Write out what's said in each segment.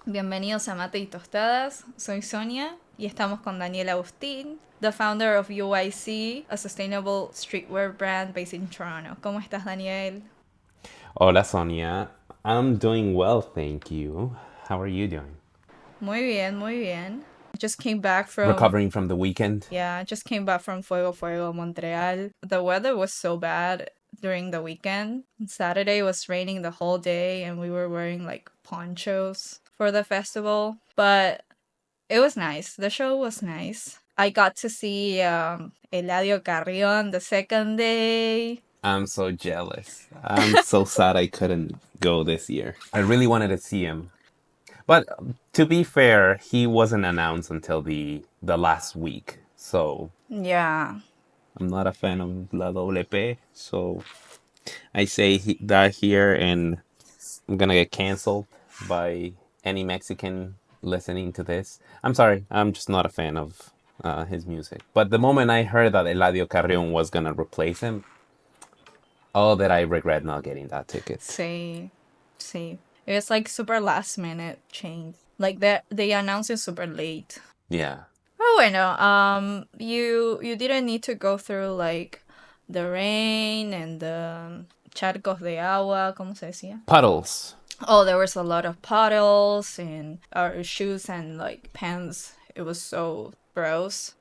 Bienvenidos a Mate y Tostadas. Soy Sonia y estamos con Daniel Agustín, the founder of UIC, a sustainable streetwear brand based in Toronto. ¿Cómo estás, Daniel? Hola Sonia, I'm doing well, thank you. How are you doing? Muy bien, muy bien. Just came back from Recovering from the weekend? just came back from Fuego Fuego, Montreal. The weather was so bad during the weekend. Saturday was raining the whole day and we were wearing like ponchos for the festival, but it was nice. The show was nice. I got to see Eladio Carrion the second day. I'm so jealous. I'm so sad I couldn't go this year. I really wanted to see him. But to be fair, he wasn't announced until the last week. So Yeah. I'm not a fan of La WP. So I say that here and I'm gonna get canceled by any Mexican listening to this. I'm sorry, I'm just not a fan of his music. But the moment I heard that Eladio Carrion was gonna replace him, oh, that I regret not getting that ticket. See. See. It was like super last minute change. Like they announced it super late. Yeah. Oh bueno, you didn't need to go through like the rain and the charcos de agua, ¿cómo se decía? Puddles. Oh, there was a lot of puddles and our shoes and like pants. It was so gross.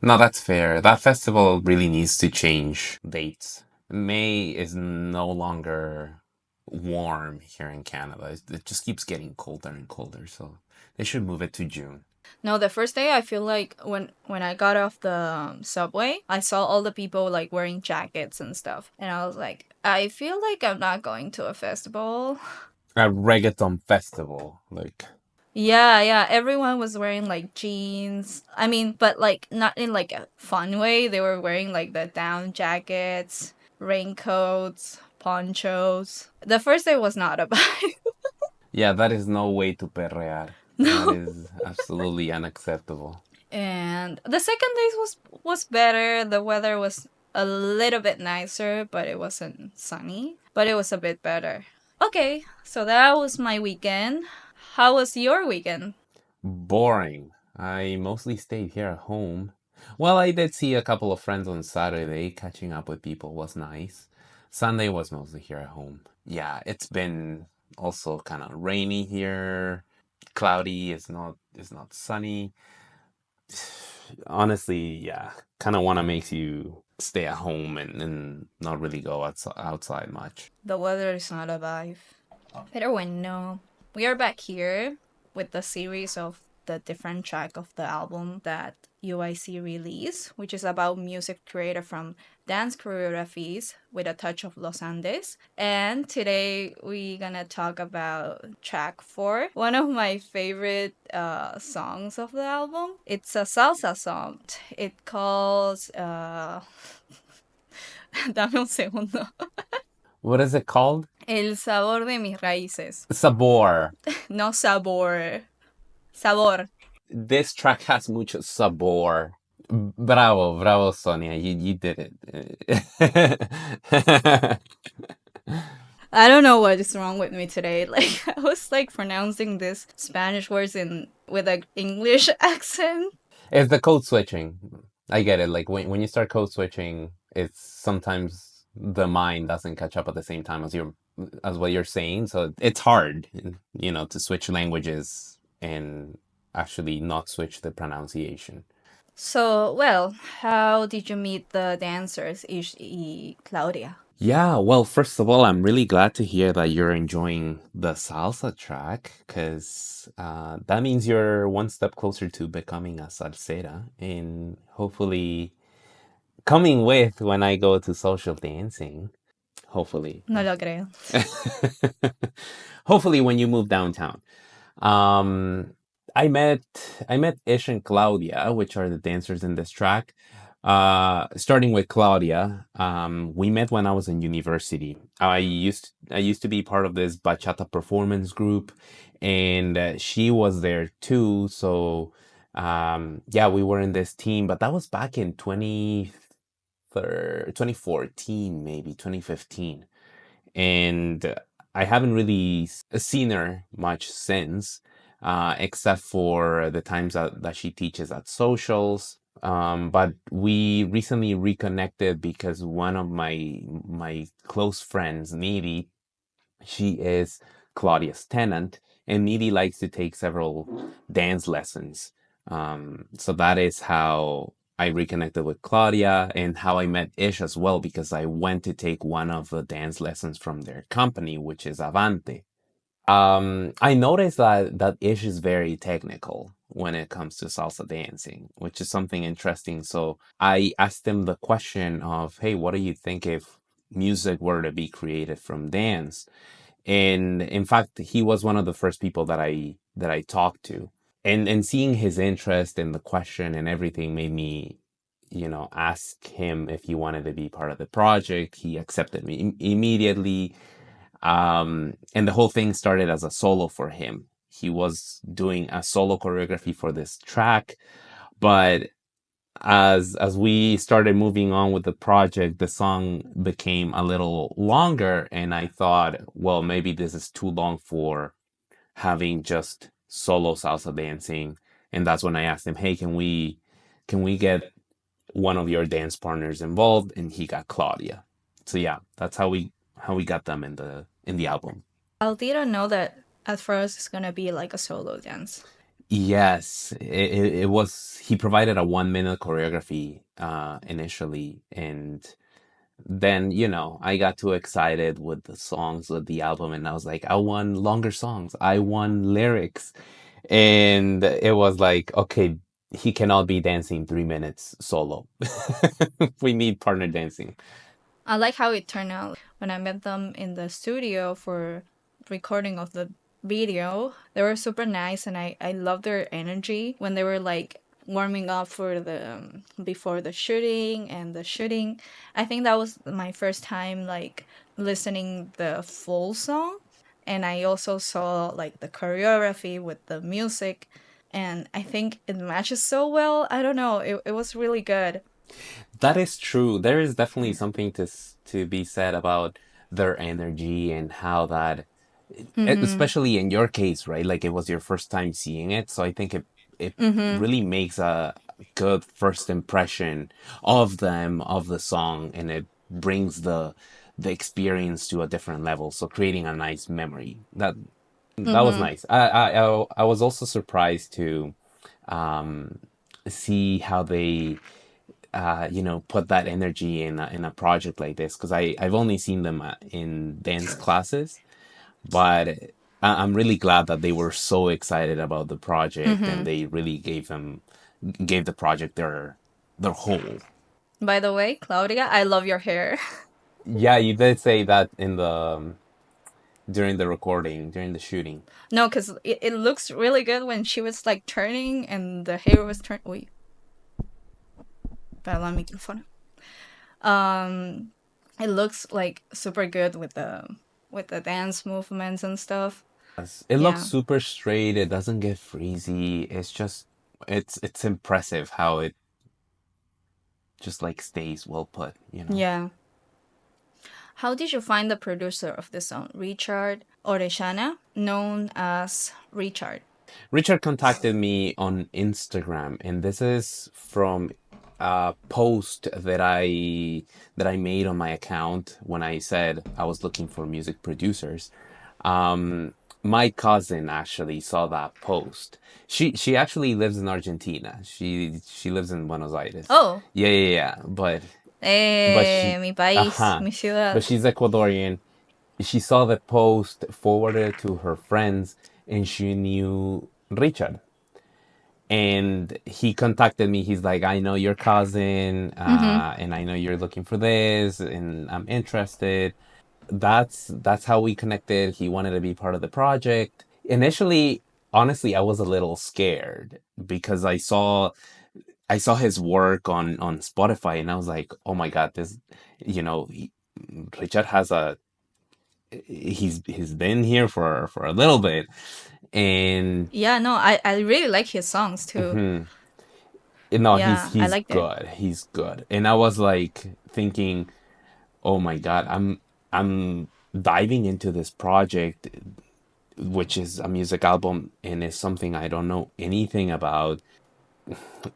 No, that's fair. That festival really needs to change dates. May is no longer warm here in Canada. It just keeps getting colder and colder, so they should move it to June. No, the first day I feel like when I got off the subway, I saw all the people like wearing jackets and stuff, and I was like, I feel like I'm not going to a festival. A reggaeton festival, like Yeah, yeah, everyone was wearing like jeans. I mean, but like not in like a fun way. They were wearing like the down jackets, raincoats, ponchos. The first day was not a vibe. yeah, that is no way to perrear. That No. is absolutely unacceptable. And the second day was better. The weather was a little bit nicer, but it wasn't sunny. But it was a bit better. Okay, so that was my weekend. How was your weekend? Boring. I mostly stayed here at home. Well, I did see a couple of friends on Saturday. Catching up with people was nice. Sunday was mostly here at home. Yeah, it's been also kind of rainy here. Cloudy. It's not sunny. Honestly, yeah, kind of want to make you stay at home and not really go outside much. The weather is not a vibe. Pero bueno, we are back here with the series of the different track of the album that UIC released, which is about music created from dance choreographies with a touch of Los Andes. And today we're gonna talk about track 4, one of my favorite songs of the album. It's a salsa song. It calls dame un segundo. What is it called? El sabor de mis raíces. Sabor. No sabor. Sabor. This track has mucho sabor. Bravo, bravo, Sonia. You did it. I don't know what is wrong with me today. Like I was like pronouncing these Spanish words in with an English accent. It's the code switching. I get it. Like when you start code switching, it's sometimes the mind doesn't catch up at the same time as what you're saying. So it's hard, to switch languages and actually not switch the pronunciation. So, well, how did you meet the dancers, Ish y Claudia? Yeah, well, first of all, I'm really glad to hear that you're enjoying the salsa track because that means you're one step closer to becoming a salsera and hopefully coming with when I go to social dancing. Hopefully. No lo creo. Hopefully when you move downtown. Um, I met I met Ish and Claudia, which are the dancers in this track. Starting with Claudia, we met when I was in university. I used to be part of this bachata performance group, and she was there too. So yeah, we were in this team, but that was back in 2014, maybe 2015, and I haven't really seen her much since. except for the times that she teaches at socials. But we recently reconnected because one of my close friends, Needy, she is Claudia's tenant, and Needy likes to take several dance lessons. So that is how I reconnected with Claudia and how I met Ish as well, because I went to take one of the dance lessons from their company, which is Avante. I noticed that Ish is very technical when it comes to salsa dancing, which is something interesting. So I asked him the question of, "Hey, what do you think if music were to be created from dance?" And in fact, he was one of the first people that I talked to. And seeing his interest in the question and everything made me, ask him if he wanted to be part of the project. He accepted me immediately. And the whole thing started as a solo for him. He was doing a solo choreography for this track, but as we started moving on with the project, the song became a little longer, and I thought, well, maybe this is too long for having just solo salsa dancing. And that's when I asked him, "Hey, can we get one of your dance partners involved?" And he got Claudia. So yeah, that's how we got them in the album. I didn't know that at first it's gonna be like a solo dance. Yes, it was. He provided a 1 minute choreography initially, and then I got too excited with the songs with the album, and I was like, I want longer songs. I want lyrics, and it was like, okay, he cannot be dancing 3 minutes solo. We need partner dancing. I like how it turned out. When I met them in the studio for recording of the video, they were super nice, and I love their energy when they were like warming up for the before the shooting and the shooting. I think that was my first time like listening the full song, and I also saw like the choreography with the music, and I think it matches so well. I don't know, it was really good. That is true. There is definitely something to be said about their energy and how that, Mm-hmm. especially in your case, right? Like it was your first time seeing it, so I think it Mm-hmm. really makes a good first impression of them, of the song, and it brings the experience to a different level. So creating a nice memory. That was Mm-hmm. nice. I was also surprised to um, see how they put that energy in a project like this, because I've only seen them in dance classes, but I'm really glad that they were so excited about the project Mm-hmm. and they really gave the project their whole. By the way, Claudia, I love your hair. Yeah, you did say that in the during the recording, during the shooting. No, because it looks really good when she was like turning and the hair was turning. Wait, para el micrófono. Um, it looks like super good with the dance movements and stuff. Yes, it looks Yeah, super straight. It doesn't get freezy. It's impressive how it just like stays well put. yeah. How did you find the producer of the song, Richard Orellana, known as Richard? Richard contacted me on Instagram, and this is from a post that I made on my account when I said I was looking for music producers. My cousin actually saw that post. She actually lives in Argentina. She lives in Buenos Aires. Oh, Yeah, yeah, yeah. But she, mi país, uh-huh. mi ciudad. But she's Ecuadorian. She saw the post, forwarded it to her friends, and she knew Richard. And he contacted me. He's like, "I know your cousin, Mm-hmm. and I know you're looking for this, and I'm interested." That's how we connected. He wanted to be part of the project. Initially, honestly, I was a little scared because I saw his work on Spotify, and I was like, "Oh my God, this, you know, he, Richard has a he's been here for a little bit, and Yeah, no, I really like his songs too. mhm. No, he's Yeah, I he's liked it. good. He's good. And I was like thinking, oh my God, I'm diving into this project. which is a music album and is something I don't know anything about.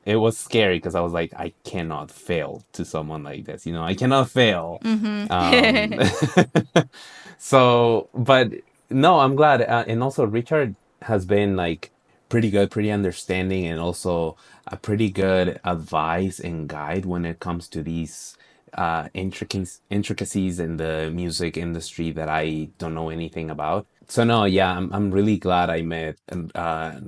It was scary because I was like, I cannot fail to someone like this. I cannot fail. Um, Mm-hmm. so, but no, I'm glad. And also, Richard has been like pretty good, pretty understanding, and also a pretty good advice and guide when it comes to these intricacies in the music industry that I don't know anything about. So no, yeah, I'm really glad I met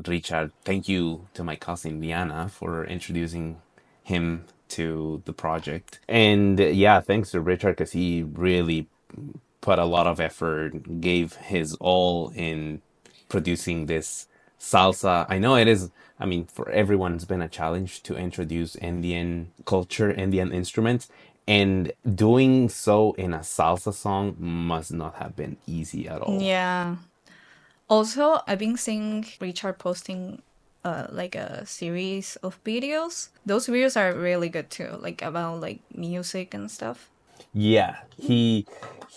Richard. Thank you to my cousin Diana for introducing him to the project. And yeah, thanks to Richard because he really put a lot of effort, gave his all in producing this salsa. I know it is, I mean, for everyone, it's been a challenge to introduce Indian culture, Indian instruments, and doing so in a salsa song must not have been easy at all. Yeah. Also, I've been seeing Richard posting like a series of videos. Those videos are really good too, like about like music and stuff. Yeah, he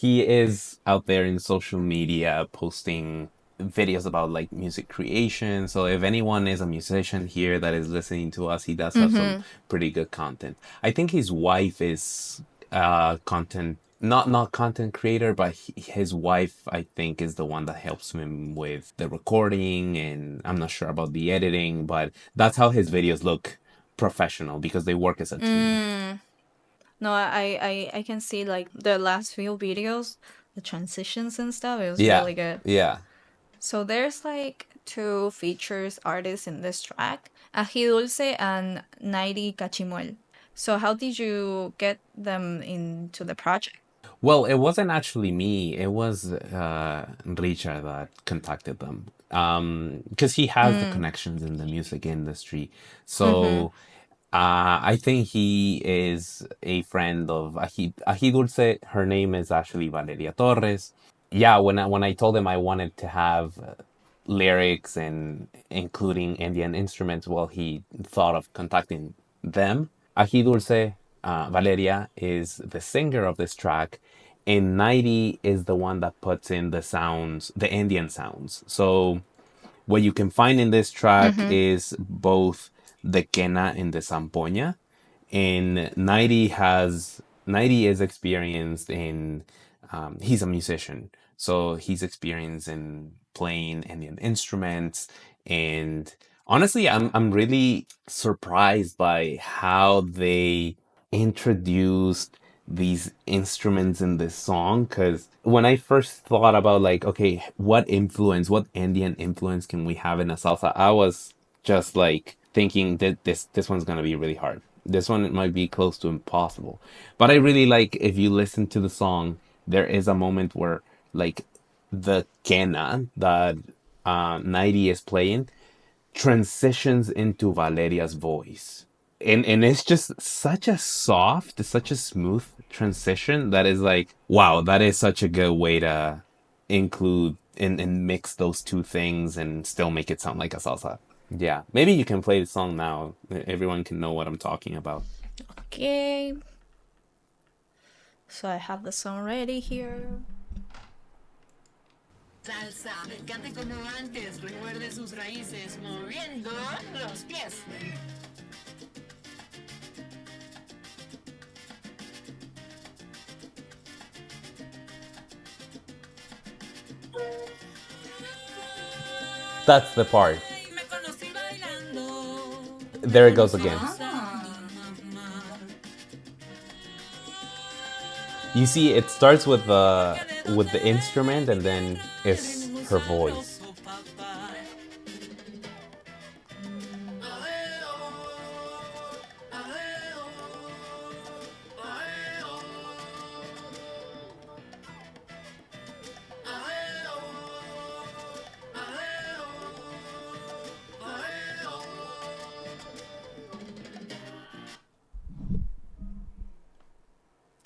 is out there in social media posting videos about like music creation. So if anyone is a musician here that is listening to us, he does have some Mm-hmm. pretty good content. I think his wife is content not content creator, but his wife I think is the one that helps him with the recording, and I'm not sure about the editing, but that's how his videos look professional because they work as a team. Mm. No, I can see like the last few videos, the transitions and stuff. It was Yeah. really good. Yeah. So there's like two features artists in this track, Ají Dulce and Nairi Cachimuel. So how did you get them into the project? Well, it wasn't actually me. It was Richard that contacted them. Because he has the Mm. connections in the music industry. Mm-hmm. So I think he is a friend of Ají Dulce. Her name is actually Valeria Torres. Yeah, when I told him I wanted to have lyrics and including Indian instruments, well, he thought of contacting them. Ají Dulce, Valeria, is the singer of this track, and Nairi is the one that puts in the sounds, the Indian sounds. So what you can find in this track Mm-hmm. is both the quena and the zampoña. And Nairi is experienced in he's a musician, so he's experienced in playing Indian instruments. And honestly, I'm really surprised by how they introduced these instruments in this song, because when I first thought about like, okay, what Indian influence can we have in a salsa, I was just like thinking that this one's gonna be really hard. This one might be close to impossible. But I really like, if you listen to the song, there is a moment where like the quena that Nairi is playing transitions into Valeria's voice. And it's just such a soft, such a smooth transition that is like, wow, that is such a good way to include and mix those two things and still make it sound like a salsa. Yeah, maybe you can play the song now. Everyone can know what I'm talking about. Okay. So I have the song ready here. Salsa, cante como antes, recuerde sus raíces, moviendo los pies. That's the part. Ay, me conocí bailando There it con goes esa again. Ah. mamá. You see, it starts Porque de with donde the instrument and then vengo it's tienen un her voice. sabroso papá.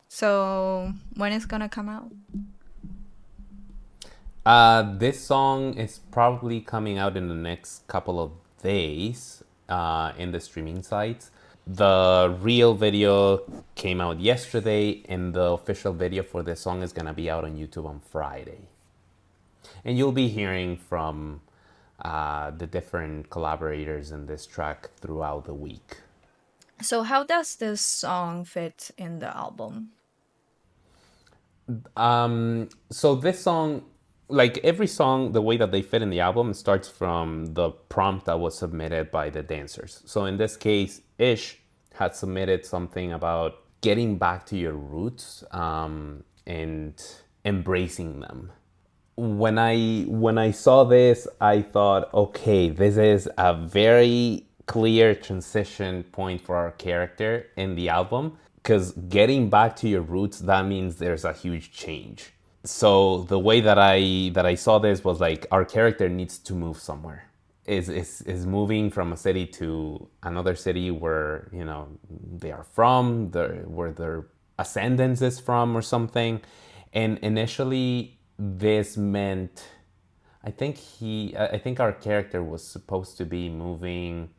So when it's gonna come out? This song is probably coming out in the next couple of days in the streaming sites. The real video came out yesterday, and the official video for this song is gonna be out on YouTube on Friday. And you'll be hearing from the different collaborators in this track throughout the week. So how does this song fit in the album? So this song, like every song, the way that they fit in the album starts from the prompt that was submitted by the dancers. So in this case, Ish had submitted something about getting back to your roots and embracing them. When I saw this, I thought, okay, this is a very clear transition point for our character in the album, because getting back to your roots, that means there's a huge change. So the way that I saw this was like our character needs to move somewhere. Is moving from a city to another city where they are from, where their ascendance is from or something. And initially this meant, I think our character was supposed to be moving.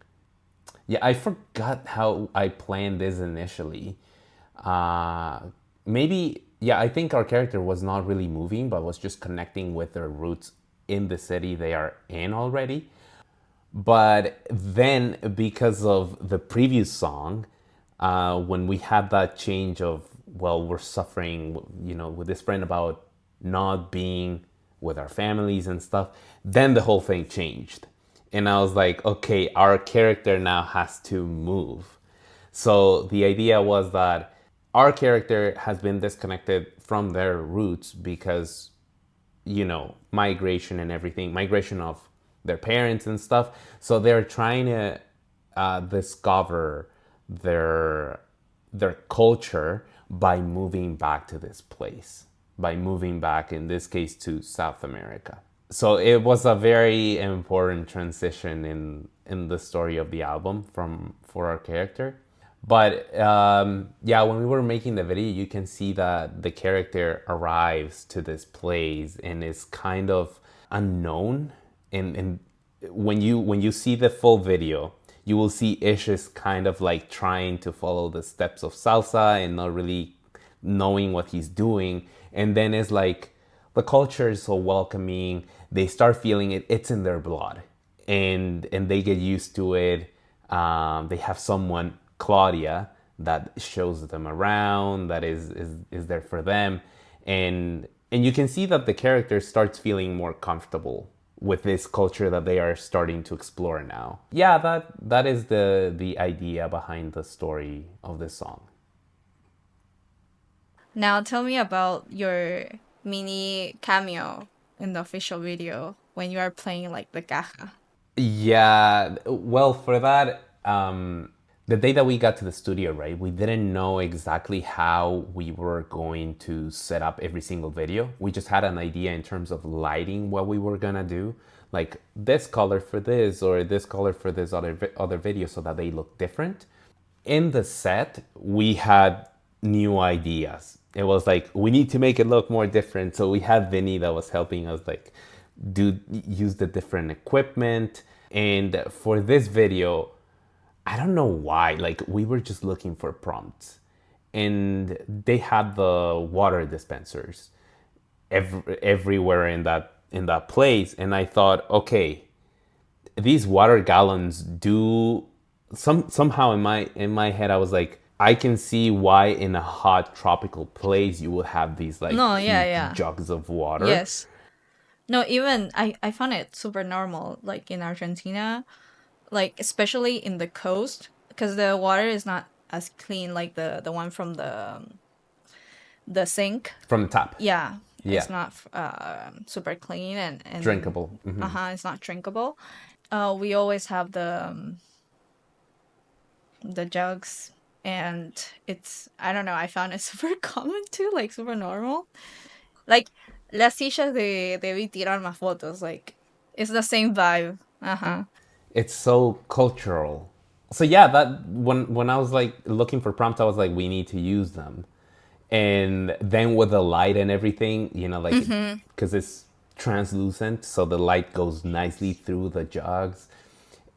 Yeah, I forgot how I planned this initially. Uh, Maybe, yeah, I think our character was not really moving, but was just connecting with their roots in the city they are in already. But then, because of the previous song, when we had that change of, well, we're suffering, with this friend about not being with our families and stuff, then the whole thing changed. And I was like, okay, our character now has to move. So the idea was that our character has been disconnected from their roots because migration and everything, migration of their parents and stuff. So they're trying to discover their their culture by moving back to this place, by moving back, in this case, to South America. So it was a very important transition in the story of the album for our character. But yeah, when we were making the video, you can see that the character arrives to this place and is kind of unknown. And when you see the full video, you will see Ish is kind of like trying to follow the steps of salsa and not really knowing what he's doing. And then it's like the culture is so welcoming. They start feeling it. It's in their blood, and they get used to it. They have someone, Claudia, that shows them around, that is there for them, and you can see that the character starts feeling more comfortable with this culture that they are starting to explore now. Yeah, that is the idea behind the story of this song. Now tell me about your mini cameo in the official video when you are playing like the caja. Yeah, well, for that, the day that we got to the studio, right, we didn't know exactly how we were going to set up every single video. We just had an idea in terms of lighting what we were gonna do, like this color for this or this color for this other video, so that they look different. In the set, we had new ideas. It was like we need to make it look more different. So we had Vinny that was helping us like use the different equipment. And for this video, I don't know why, like we were just looking for prompts, and they had the water dispensers everywhere in that place, and I thought, okay, these water gallons do somehow in my head I was like, I can see why in a hot tropical place you would have these like No, yeah, huge yeah. jugs of water. Yes. No, even I found it super normal, like in Argentina, like especially in the coast, because the water is not as clean like the one from the sink. From the tap. Yeah, Yeah, it's not super clean and drinkable. it's not drinkable. We always have the jugs, and it's, I don't know, I found it super common too, like super normal. Like las sillas de Vi tirar más fotos, like it's the same vibe. Uh-huh. It's so cultural. So yeah, that when I was like looking for prompts, I was like, we need to use them. And then with the light and everything, like because it's translucent, so the light goes nicely through the jugs.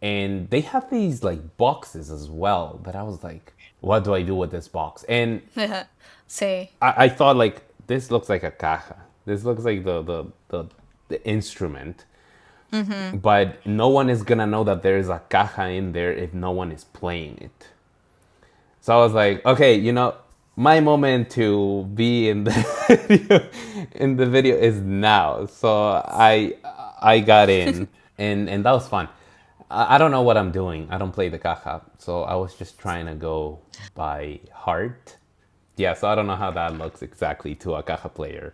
And they have these like boxes as well that I was like, what do I do with this box? And Say. I thought like this looks like a caja. This looks like the the instrument, but no one is gonna know that there is a caja in there if no one is playing it. So I was like, okay, my moment to be in the video is now. So I got in, and that was fun. I don't know what I'm doing. I don't play the caja, so I was just trying to go by heart. Yeah, so I don't know how that looks exactly to a caja player.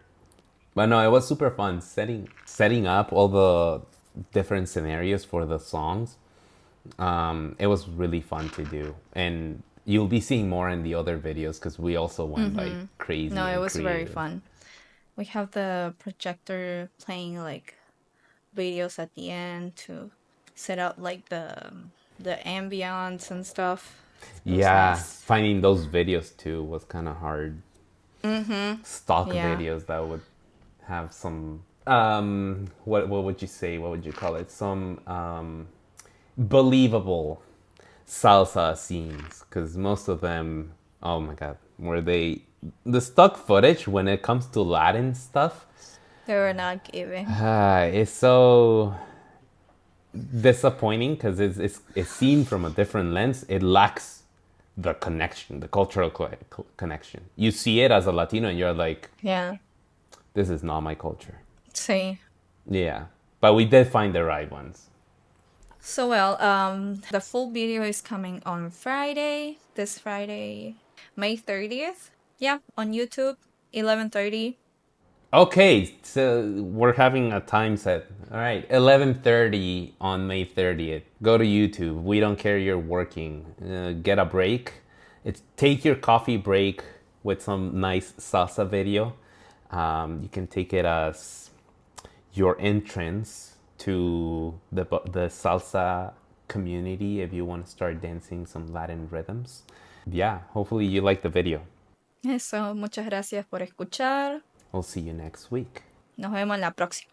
But no, it was super fun setting up all the different scenarios for the songs. It was really fun to do, and you'll be seeing more in the other videos because we also went like No, crazy it and was very creative. fun. We have the projector playing like videos at the end to set up like the ambience and stuff. It was Yeah, nice. finding those videos too was kind of hard. Stock Yeah. videos that would have some what would you say? What would you call it? Some believable salsa scenes, because most of them, oh my god, were they the stock footage when it comes to Latin stuff? They were not giving. It's so disappointing because it's seen from a different lens. It lacks the connection, the cultural connection. You see it as a Latino, and you're like, Yeah. this is not my culture. See. Yeah, but we did find the right ones. So well, the full video is coming on Friday, this Friday, May 30th. Yeah, on YouTube, 11:30. Okay, so we're having a time set. All right, 11:30 on May 30th. Go to YouTube. We don't care you're working. Get a break. Take your coffee break with some nice salsa video. You can take it as your entrance to the salsa community if you want to start dancing some Latin rhythms. Yeah, hopefully you like the video. Eso, muchas gracias por escuchar. We'll see you next week. Nos vemos la próxima.